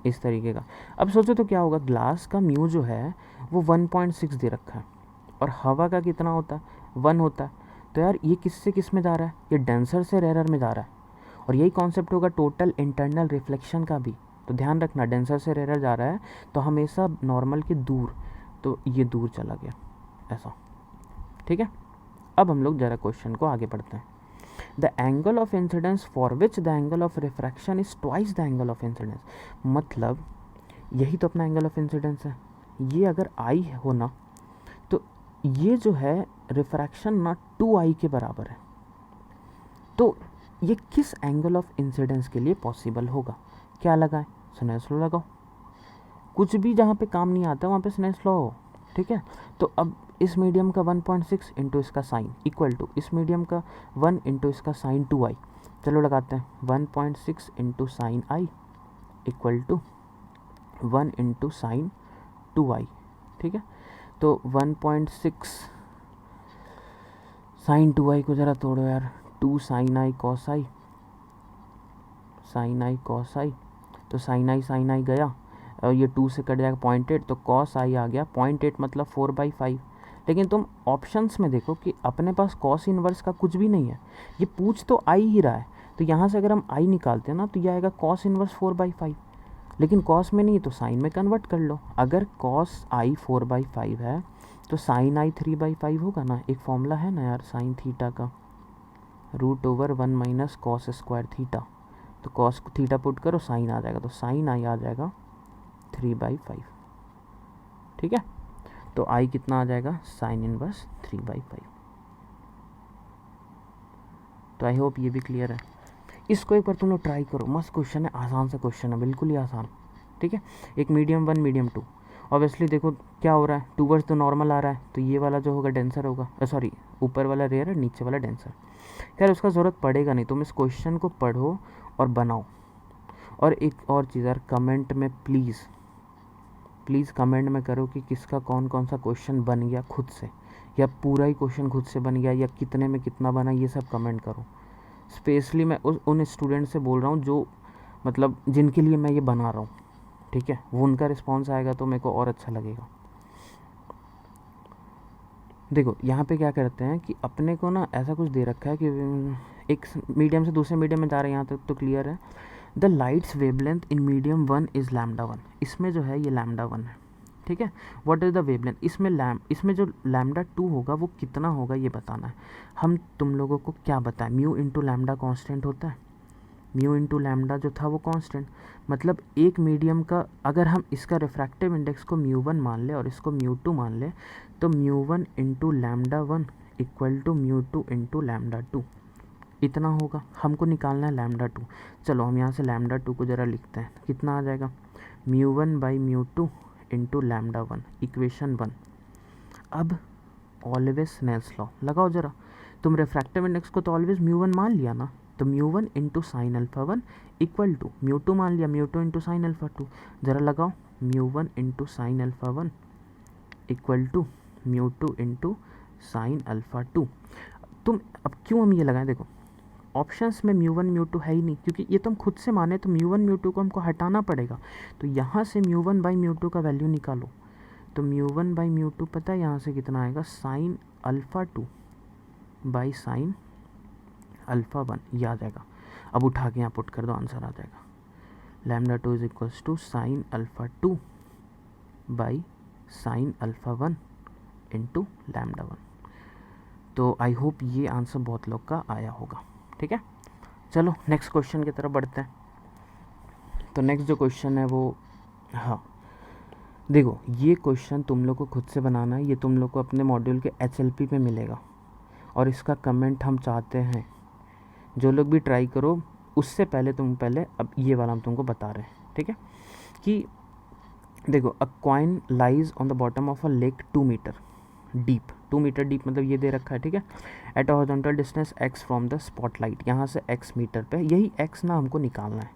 इस तरीके का। अब सोचो तो क्या होगा, ग्लास का म्यू जो है वो 1.6 दे रखा है और हवा का कितना होता है 1 होता है। तो यार ये किस से किस में जा रहा है, ये डेंसर से रेयर में जा रहा है। और यही कॉन्सेप्ट होगा टोटल इंटरनल रिफ्लेक्शन का भी। तो ध्यान रखना, डेंसर से रेयर जा रहा है तो हमेशा नॉर्मल के दूर, तो ये दूर चला गया ऐसा। ठीक है, अब हम लोग ज़रा क्वेश्चन को आगे बढ़ते हैं। The angle of incidence for which the angle of refraction is twice the angle of incidence. मतलब यही तो अपना एंगल ऑफ इंसिडेंस है। ये अगर आई हो ना, तो ये जो है रिफ्रैक्शन ना 2i के बराबर है। तो ये किस एंगल ऑफ इंसिडेंस के लिए पॉसिबल होगा, क्या लगाएं, स्नेल्स लॉ लगाओ। कुछ भी जहाँ पे काम नहीं आता वहाँ पे स्नेल्स लॉ हो। ठीक है, तो अब इस मीडियम का 1.6 इंटू इसका साइन इक्वल टू इस मीडियम का 1 इंटू इसका साइन 2i। चलो लगाते हैं, 1.6 into sine I equal to 1 into sine 2i। ठीक है, तो 1.6 साइन 2i को ज़रा तोड़ो यार, 2 साइन आई कॉस आई, साइन आई कॉस आई, तो साइन आई गया और ये 2 से कट जाएगा 0.8, तो कॉस आई आ गया 0.8 मतलब 4/5। लेकिन तुम ऑप्शंस में देखो कि अपने पास कॉस इनवर्स का कुछ भी नहीं है, ये पूछ तो आई ही रहा है। तो यहाँ से अगर हम आई निकालते हैं ना तो ये आएगा कॉस इनवर्स 4/5, लेकिन कॉस में नहीं तो साइन में कन्वर्ट कर लो। अगर कॉस आई 4/5 है तो साइन आई 3/5 होगा ना। एक फॉर्मूला है ना यार साइन थीटा का, √1 माइनस कॉस स्क्वायर थीटा। तो कॉस थीटा पुट करो, साइन आ जाएगा, तो साइन आई आ जाएगा 3/5। ठीक है, तो आई कितना आ जाएगा साइन इनवर्स 3/5। तो आई होप ये भी क्लियर है। इसको एक बार तुम लोग ट्राई करो, मस्त क्वेश्चन है, आसान सा क्वेश्चन है, बिल्कुल ही आसान। ठीक है, एक मीडियम 1 मीडियम 2। ऑब्वियसली देखो क्या हो रहा है, टूवर्ड्स द नॉर्मल आ रहा है, तो ये वाला जो होगा डेंसर होगा, सॉरी ऊपर वाला रेयर है, नीचे वाला डेंसर। खैर उसका ज़रूरत पड़ेगा नहीं, तुम इस क्वेश्चन को पढ़ो और बनाओ। और एक और चीज़ यार, कमेंट में प्लीज़ कमेंट में करो कि किसका कौन कौन सा क्वेश्चन बन गया खुद से, या पूरा ही क्वेश्चन खुद से बन गया, या कितने में कितना बना, ये सब कमेंट करो। स्पेशली मैं उन स्टूडेंट से बोल रहा हूँ जो मतलब जिनके लिए मैं ये बना रहा हूँ। ठीक है, वो उनका रिस्पॉन्स आएगा तो मेरे को और अच्छा लगेगा। देखो यहाँ पे क्या करते हैं कि अपने को ना ऐसा कुछ दे रखा है कि एक मीडियम से दूसरे मीडियम में जा रहे हैं, यहाँ तक तो क्लियर है। The light's wavelength in medium 1 is λ1। इसमें जो है ये λ1 है। ठीक है, व्हाट इज़ द वेवलेंथ, इसमें जो λ2 होगा वो कितना होगा ये बताना है। हम तुम लोगों को क्या बताएं, म्यू इंटू लैम्डा कॉन्स्टेंट होता है, म्यू इंटू लैम्डा जो था वो कांस्टेंट। मतलब एक मीडियम का अगर हम इसका रिफ्रैक्टिव इंडेक्स को μ1 मान ले और इसको μ2 मान ले, तो μ1 इंटू λ1 इक्वल टू μ2 इंटू λ2 इतना होगा। हमको निकालना है λ2। चलो हम यहाँ से λ2 को ज़रा लिखते हैं, कितना आ जाएगा, μ1/μ2 इंटू λ1 इक्वेशन 1। अब ऑलवेज स्नेल्स लॉ लगाओ जरा। तुम रिफ्रैक्टिव इंडेक्स को तो ऑलवेज μ1 मान लिया ना, तो μ1 into sine alpha 1 equal to μ2 मान लिया, μ2 इंटू साइन अल्फ़ा 2। ज़रा लगाओ μ1 into sine alpha 1 equal to μ2 into sine alpha 2। तुम अब क्यों हम ये लगाएं, देखो ऑप्शंस में μ1 μ2 है ही नहीं, क्योंकि ये तुम खुद से माने तो μ1 μ2 को हमको हटाना पड़ेगा। तो यहाँ से μ1/μ2 का वैल्यू निकालो, तो μ1/μ2 पता है यहाँ से कितना आएगा, sign alpha 2 by sine alpha 1, ये आ जाएगा। अब उठा के यहाँ पुट कर दो, आंसर आ जाएगा। λ2 is equals to sine alpha 2 by sine alpha 1 into λ1। तो आई होप ये आंसर बहुत लोग का आया होगा। ठीक है, चलो नेक्स्ट क्वेश्चन की तरफ बढ़ते हैं। तो नेक्स्ट जो क्वेश्चन है वो, हाँ देखो ये क्वेश्चन तुम लोग को खुद से बनाना है, ये तुम लोग को अपने मॉड्यूल के HLP पे मिलेगा, और इसका कमेंट हम चाहते हैं जो लोग भी ट्राई करो, उससे पहले अब ये वाला हम तुमको बता रहे हैं। ठीक है, कि देखो a coin lies on the bottom of a lake 2 meter deep, 2 meter deep मतलब ये दे रखा है। ठीक है, at a horizontal distance x from the spotlight, यहाँ से x मीटर पे, यही x ना हमको निकालना है।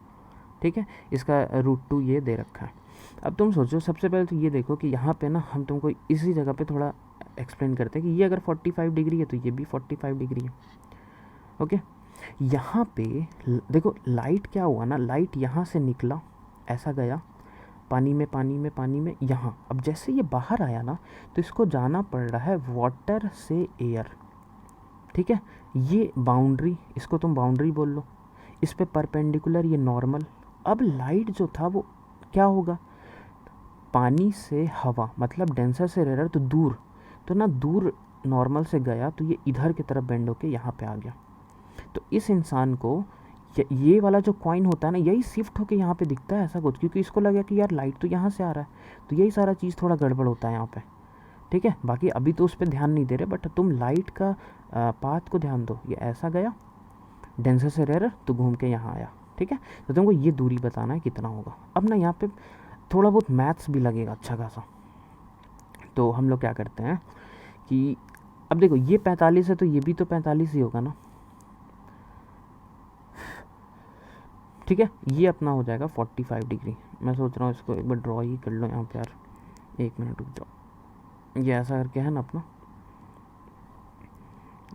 ठीक है, इसका √2 ये दे रखा है। अब तुम सोचो, सबसे पहले तो ये देखो कि यहाँ पे ना हम तुमको इसी जगह पे थोड़ा एक्सप्लेन करते हैं कि ये अगर 45 डिग्री है तो ये भी 45 डिग्री है। ओके, यहाँ पे देखो लाइट क्या हुआ ना, लाइट यहाँ से निकला, ऐसा गया पानी में, पानी में, पानी में, यहाँ। अब जैसे ये बाहर आया ना, तो इसको जाना पड़ रहा है वाटर से एयर। ठीक है, ये बाउंड्री, इसको तुम बाउंड्री बोल लो, इस पे परपेंडिकुलर ये नॉर्मल। अब लाइट जो था वो क्या होगा, पानी से हवा मतलब डेंसर से रेयर, तो दूर, तो ना दूर नॉर्मल से गया तो ये इधर की तरफ बेंड होके यहाँ पे आ गया। तो इस इंसान को ये वाला जो कॉइन होता है ना, यही शिफ्ट होके यहाँ पे दिखता है ऐसा कुछ, क्योंकि इसको लगा कि यार लाइट तो यहाँ से आ रहा है, तो यही सारा चीज़ थोड़ा गड़बड़ होता है यहाँ पे। ठीक है, बाकी अभी तो उस पर ध्यान नहीं दे रहे, बट तुम लाइट का पाथ को ध्यान दो, ये ऐसा गया डेंसर से रेयर तो घूम के यहाँ आया। ठीक है, तो तुमको ये दूरी बताना है कितना होगा। अब ना यहाँ पे थोड़ा बहुत मैथ्स भी लगेगा अच्छा खासा, तो हम लोग क्या करते हैं कि अब देखो ये 45 है तो ये भी तो 45 ही होगा ना। ठीक है, ये अपना हो जाएगा 45 डिग्री। मैं सोच रहा हूँ इसको एक बार ड्रॉ ही कर लो यहाँ पे यार, 1 मिनट रुक जाओ। ये ऐसा करके है ना अपना,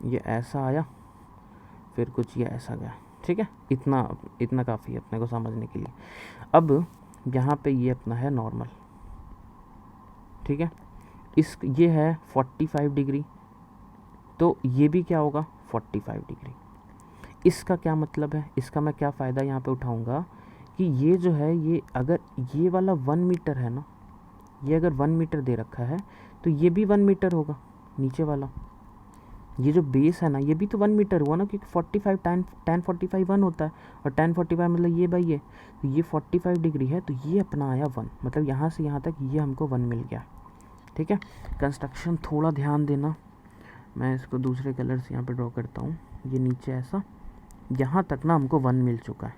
ये ऐसा आया, फिर कुछ ये ऐसा गया। ठीक है, इतना इतना काफ़ी है अपने को समझने के लिए। अब यहाँ पे ये अपना है नॉर्मल। ठीक है, ये है 45 डिग्री, तो ये भी क्या होगा 45 डिग्री। इसका क्या मतलब है, इसका मैं क्या फ़ायदा यहाँ पे उठाऊँगा कि ये जो है, ये अगर ये वाला 1 मीटर है ना, ये अगर 1 मीटर दे रखा है तो ये भी 1 मीटर होगा नीचे वाला। ये जो बेस है ना, ये भी तो 1 मीटर हुआ ना, क्योंकि 45 tan 45 1 होता है, और tan 45 मतलब ये बाई ये, तो ये 45 डिग्री है, तो ये अपना आया 1, मतलब यहाँ से यहाँ तक ये हमको 1 मिल गया। ठीक है, कंस्ट्रक्शन थोड़ा ध्यान देना, मैं इसको दूसरे कलर से यहाँ पे ड्रॉ करता हूँ। ये नीचे ऐसा, यहाँ तक ना हमको 1 मिल चुका है।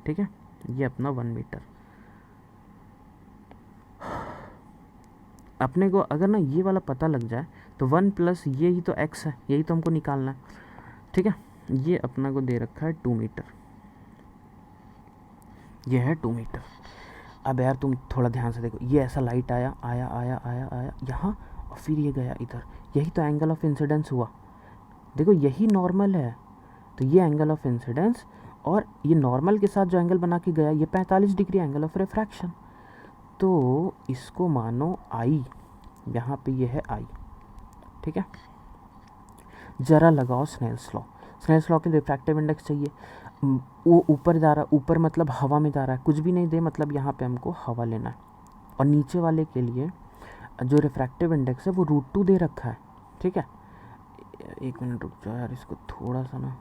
ठीक है, ये अपना 1 मीटर। अपने को अगर ना ये वाला पता लग जाए तो 1 प्लस ये ही तो x है, यही तो हमको निकालना है। ठीक है, ये अपना को दे रखा है 2 मीटर, ये है 2 मीटर। अब यार तुम थोड़ा ध्यान से देखो, ये ऐसा लाइट आया आया आया आया आया यहाँ, और फिर ये गया इधर, यही तो एंगल ऑफ इंसिडेंस हुआ। देखो यही नॉर्मल है, तो ये एंगल ऑफ इंसिडेंस, और ये नॉर्मल के साथ जो एंगल बना के गया ये 45 डिग्री एंगल ऑफ रिफ्रैक्शन। तो इसको मानो आई, यहाँ पे ये है आई। ठीक है, ज़रा लगाओ स्नेल्स लॉ। स्नेल्स लॉ के रिफ्रैक्टिव इंडेक्स चाहिए, वो ऊपर जा रहा है, ऊपर मतलब हवा में जा रहा है, कुछ भी नहीं दे मतलब यहाँ पे हमको हवा लेना है। और नीचे वाले के लिए जो रिफ्रैक्टिव इंडेक्स है वो √2 दे रखा है। ठीक है, 1 मिनट रुक जाओ यार, इसको थोड़ा सा ना,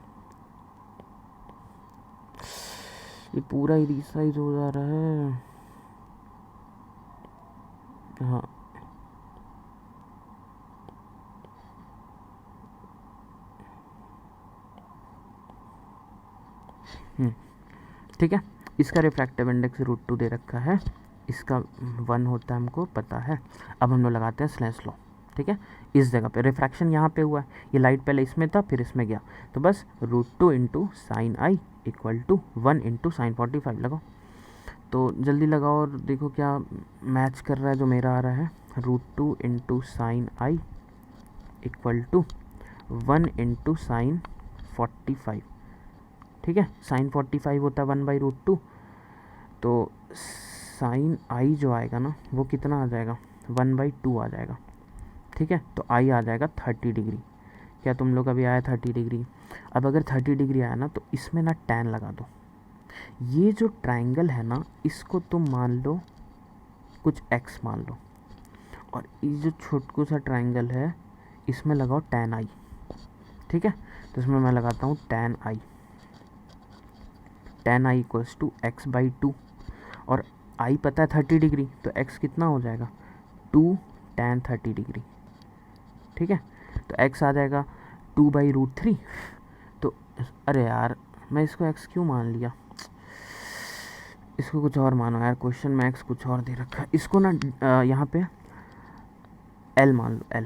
ये पूरा ही रीसाइज हो जा रहा है। हाँ, ठीक है, इसका रिफ्रैक्टिव इंडेक्स √2 दे रखा है, इसका 1 होता है हमको पता है। अब हम लोग लगाते हैं स्नेल्स लॉ, ठीक है। इस जगह पे रिफ्रैक्शन यहाँ पे हुआ है, ये लाइट पहले इसमें था फिर इसमें गया, तो बस √2 into sine I equal to 1 into sine 45 लगाओ। तो जल्दी लगाओ और देखो क्या मैच कर रहा है जो मेरा आ रहा है। √2 into sine I equal to 1 into sine 45, ठीक है। साइन 45 होता है 1/√2, तो साइन आई जो आएगा ना वो कितना आ जाएगा, 1/2 आ जाएगा, ठीक है। तो आई आ जाएगा 30 डिग्री। क्या तुम लोग अभी आया 30 डिग्री? अब अगर 30 डिग्री आया ना तो इसमें ना टैन लगा दो। ये जो ट्रायंगल है ना इसको तुम मान लो कुछ एक्स मान लो, और ये जो छोटू सा ट्रायंगल है इसमें लगाओ टैन आई, ठीक है। तो इसमें मैं लगाता हूँ tan i, tan i equals to x/2, और आई पता है 30 डिग्री, तो x कितना हो जाएगा 2 टैन 30 डिग्री, ठीक है। तो x आ जाएगा 2/√3। तो अरे यार मैं इसको x क्यों मान लिया, इसको कुछ और मानो यार, क्वेश्चन में x कुछ और दे रखा है, इसको ना यहाँ पे l मान लो, l,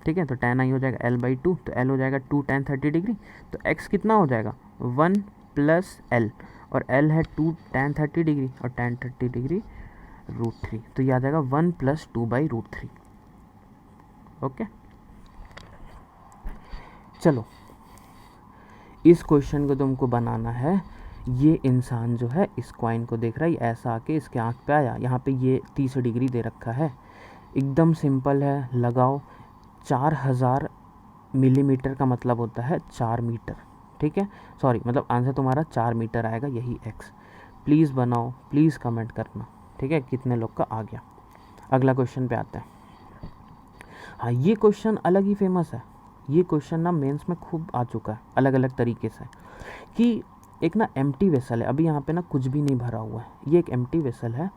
ठीक है। तो टैन आई हो जाएगा l/2, तो l हो जाएगा 2 टैन 30 डिग्री, तो x कितना हो जाएगा 1 प्लस l, और l है 2 टैन 30 डिग्री, और टैन 30 डिग्री √3, तो ये आ जाएगा 1 प्लस 2/√3। ओके, चलो इस क्वेश्चन को तुमको बनाना है। ये इंसान जो है इस कॉइन को देख रहा है, ऐसा आके इसके आँख पे आया, यहाँ पे ये 30 डिग्री दे रखा है, एकदम सिंपल है, लगाओ। 4000 मिलीमीटर का मतलब होता है 4 मीटर, ठीक है। सॉरी, मतलब आंसर तुम्हारा 4 मीटर आएगा, यही एक्स। प्लीज़ बनाओ, प्लीज़ कमेंट करना, ठीक है, कितने लोग का आ गया। अगला क्वेश्चन पे आते हैं। हाँ, ये क्वेश्चन अलग ही फेमस है, ये क्वेश्चन ना मेंस में खूब आ चुका है अलग अलग तरीके से, कि एक ना एम्प्टी वेसल है, अभी यहाँ पे ना कुछ भी नहीं भरा हुआ है, ये एक एम्प्टी वेसल है,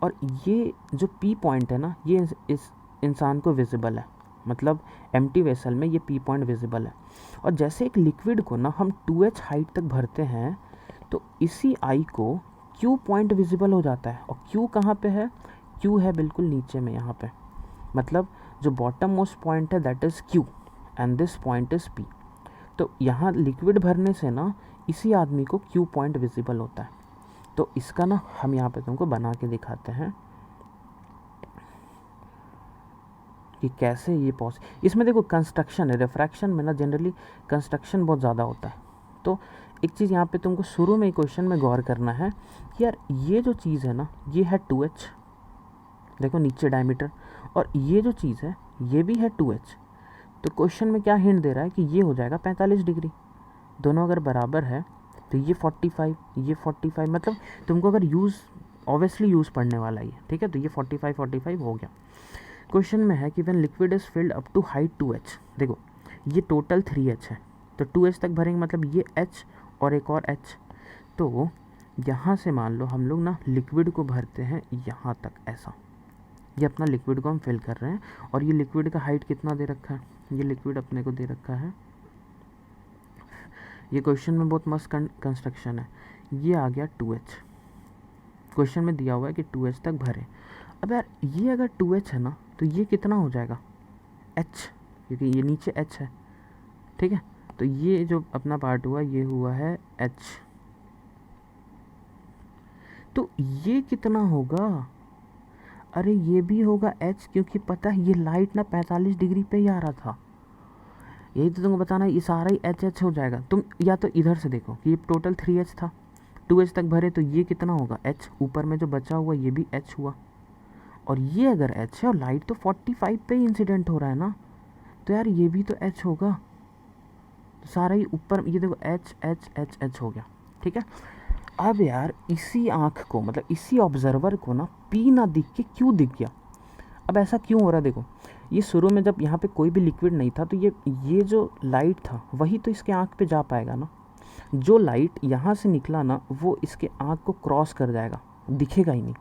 और ये जो पी पॉइंट है ना ये इस इंसान को विजिबल है, मतलब एम्प्टी वेसल में ये पी पॉइंट विजिबल है। और जैसे एक लिक्विड को ना हम 2h हाइट तक भरते हैं तो इसी आई को क्यू पॉइंट विजिबल हो जाता है, और क्यू कहाँ पे है, क्यू है बिल्कुल नीचे में यहाँ पे, मतलब जो बॉटम मोस्ट पॉइंट है that is Q and this point is P. तो यहाँ लिक्विड भरने से ना इसी आदमी को क्यू पॉइंट विजिबल होता है। तो इसका ना हम यहाँ पे तुमको बना के दिखाते हैं कि कैसे ये इसमें देखो कंस्ट्रक्शन है, रिफ्रैक्शन में ना जनरली कंस्ट्रक्शन बहुत ज़्यादा होता है। तो एक चीज़ यहाँ पे तुमको शुरू में क्वेश्चन में गौर करना है कि यार ये जो चीज़ है ना ये है 2h, देखो नीचे डायमीटर, और ये जो चीज़ है ये भी है 2h। तो क्वेश्चन में क्या हिंट दे रहा है कि ये हो जाएगा 45 डिग्री, दोनों अगर बराबर है तो ये 45, ये 45, मतलब तुमको अगर यूज़ ऑब्वियसली यूज़ पढ़ने वाला ही है, ठीक है। तो ये 45 हो गया। क्वेश्चन में है कि when liquid is filled up to height 2h, देखो ये टोटल 3h है, तो 2h तक भरेंगे, मतलब ये h और एक और h। तो यहाँ से मान लो हम लोग ना लिक्विड को भरते हैं यहाँ तक, ऐसा, ये अपना लिक्विड को हम फिल कर रहे हैं, और ये लिक्विड का हाइट कितना दे रखा है, ये लिक्विड अपने को दे रखा है, ये क्वेश्चन में बहुत मस्त कंस्ट्रक्शन है, ये आ गया 2h, क्वेश्चन में दिया हुआ है कि 2h तक भरे। अब यार ये अगर 2h है ना तो ये कितना हो जाएगा h, क्योंकि ये नीचे h है, ठीक है। तो ये जो अपना पार्ट हुआ ये हुआ है h, तो ये कितना होगा, अरे ये भी होगा h, क्योंकि पता है ये लाइट ना 45 डिग्री पे ही आ रहा था, यही तो तुमको बताना है, ये सारा ही एच हो जाएगा। तुम या तो इधर से देखो कि ये टोटल 3h था, 2h तक भरे, तो ये कितना होगा h, ऊपर में जो बचा हुआ ये भी h हुआ, और ये अगर h है और लाइट तो 45 पे ही इंसिडेंट हो रहा है ना, तो यार ये भी तो h होगा, तो सारा ही ऊपर, ये देखो h h h h हो गया, ठीक है। अब यार इसी आँख को, मतलब इसी ऑब्जर्वर को ना P ना दिख के Q दिख गया। अब ऐसा क्यों हो रहा है, देखो ये शुरू में जब यहाँ पे कोई भी लिक्विड नहीं था तो ये जो लाइट था वही तो इसके आँख पे जा पाएगा ना, जो लाइट यहाँ से निकला ना वो इसके आँख को क्रॉस कर जाएगा, दिखेगा ही नहीं।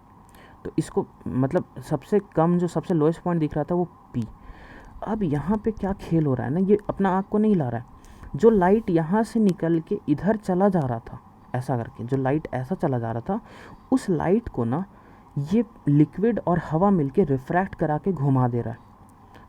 तो इसको मतलब सबसे कम जो सबसे लोएस्ट पॉइंट दिख रहा था वो P। अब यहाँ पे क्या खेल हो रहा है ना, ये अपना आँख को नहीं ला रहा है, जो लाइट यहाँ से निकल के इधर चला जा रहा था ऐसा करके, जो लाइट ऐसा चला जा रहा था उस लाइट को ना ये लिक्विड और हवा मिलके रिफ्रैक्ट करा के घुमा दे रहा है।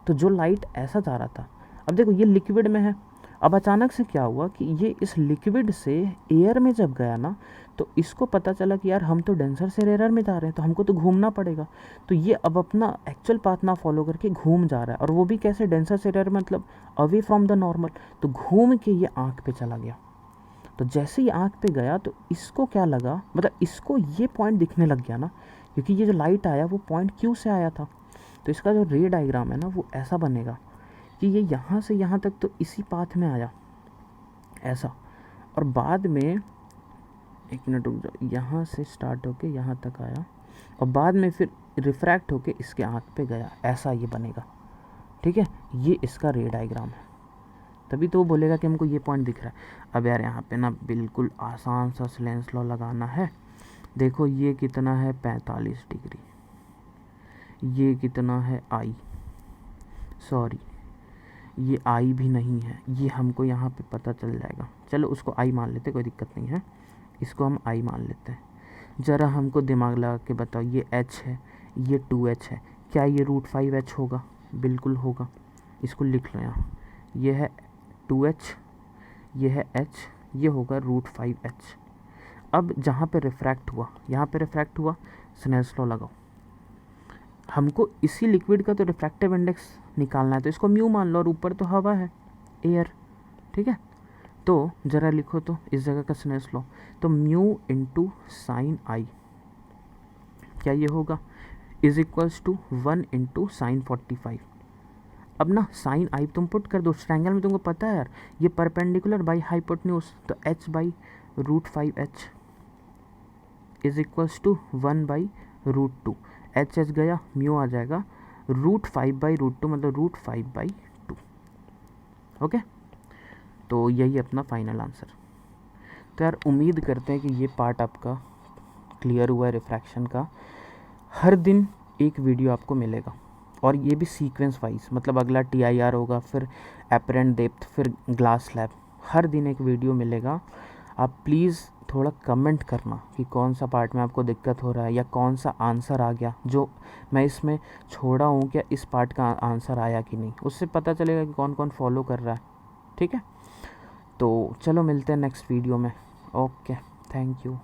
तो जो लाइट ऐसा जा रहा था, अब देखो ये लिक्विड में है, अब अचानक से क्या हुआ कि ये इस लिक्विड से एयर में जब गया ना, तो इसको पता चला कि यार हम तो डेंसर से रेयर में जा रहे हैं, तो हमको तो घूमना पड़ेगा। तो ये अब अपना एक्चुअल पाथ ना फॉलो करके घूम जा रहा है, और वो भी कैसे, डेंसर से रेयर मतलब अवे फ्रॉम द नॉर्मल। तो घूम के ये आँख पे चला गया। तो जैसे ही आँख पे गया तो इसको क्या लगा, मतलब इसको ये पॉइंट दिखने लग गया ना, क्योंकि ये जो लाइट आया वो पॉइंट क्यू से आया था। तो इसका जो रे डायग्राम है ना वो ऐसा बनेगा कि ये यहाँ से यहाँ तक तो इसी पाथ में आया ऐसा, और बाद में, एक मिनट रुक जाओ, यहाँ से स्टार्ट होके यहाँ तक आया और बाद में फिर रिफ्रैक्ट होके इसके आँख पे गया, ऐसा ये बनेगा। ठीक है, ये इसका रे डायग्राम है। तभी तो वो बोलेगा कि हमको ये पॉइंट दिख रहा है। अब यार यहाँ पे ना बिल्कुल आसान सा स्लेंस लॉ लगाना है। देखो ये कितना है 45 डिग्री, ये कितना है आई, सॉरी ये आई भी नहीं है, ये हमको यहाँ पे पता चल जाएगा। चलो उसको आई मान लेते, कोई दिक्कत नहीं है, इसको हम आई मान लेते हैं। ज़रा हमको दिमाग लगा के बताओ, ये एच है, ये 2h है, क्या ये √5h होगा? बिल्कुल होगा। इसको लिख लो यहाँ, ये है 2h, ये है h, ये होगा √5h। अब जहाँ पे रिफ्रैक्ट हुआ, यहाँ पे रिफ्रैक्ट हुआ, स्नेल्स लॉ लगाओ। हमको इसी लिक्विड का तो रिफ्रैक्टिव इंडेक्स निकालना है, तो इसको म्यू मान लो, और ऊपर तो हवा है, एयर। ठीक है, तो ज़रा लिखो तो इस जगह का स्नेल्स लॉ, तो म्यू इंटू साइन आई, क्या ये होगा, is equals to 1 into sine 45। अब ना साइन आई तुम पुट कर दो, उस ट्रायंगल में तुमको पता है यार ये परपेंडिकुलर बाई हाइपोटेन्यूज, तो h by √5h is equals to 1 by √2। H गया, म्यू आ जाएगा √5/√2, मतलब √5/2। ओके, तो यही अपना फाइनल आंसर। तो यार उम्मीद करते हैं कि ये पार्ट आपका क्लियर हुआ है रिफ्रैक्शन का। हर दिन एक वीडियो आपको मिलेगा, और ये भी सीक्वेंस वाइज, मतलब अगला TIR होगा, फिर एपरेंट डेप्थ, फिर ग्लास स्लैब, हर दिन एक वीडियो मिलेगा। आप प्लीज़ थोड़ा कमेंट करना कि कौन सा पार्ट में आपको दिक्कत हो रहा है, या कौन सा आंसर आ गया जो मैं इसमें छोड़ा हूँ, क्या इस पार्ट का आंसर आया कि नहीं, उससे पता चलेगा कि कौन कौन फॉलो कर रहा है। ठीक है, तो चलो मिलते हैं नेक्स्ट वीडियो में। Okay, thank you.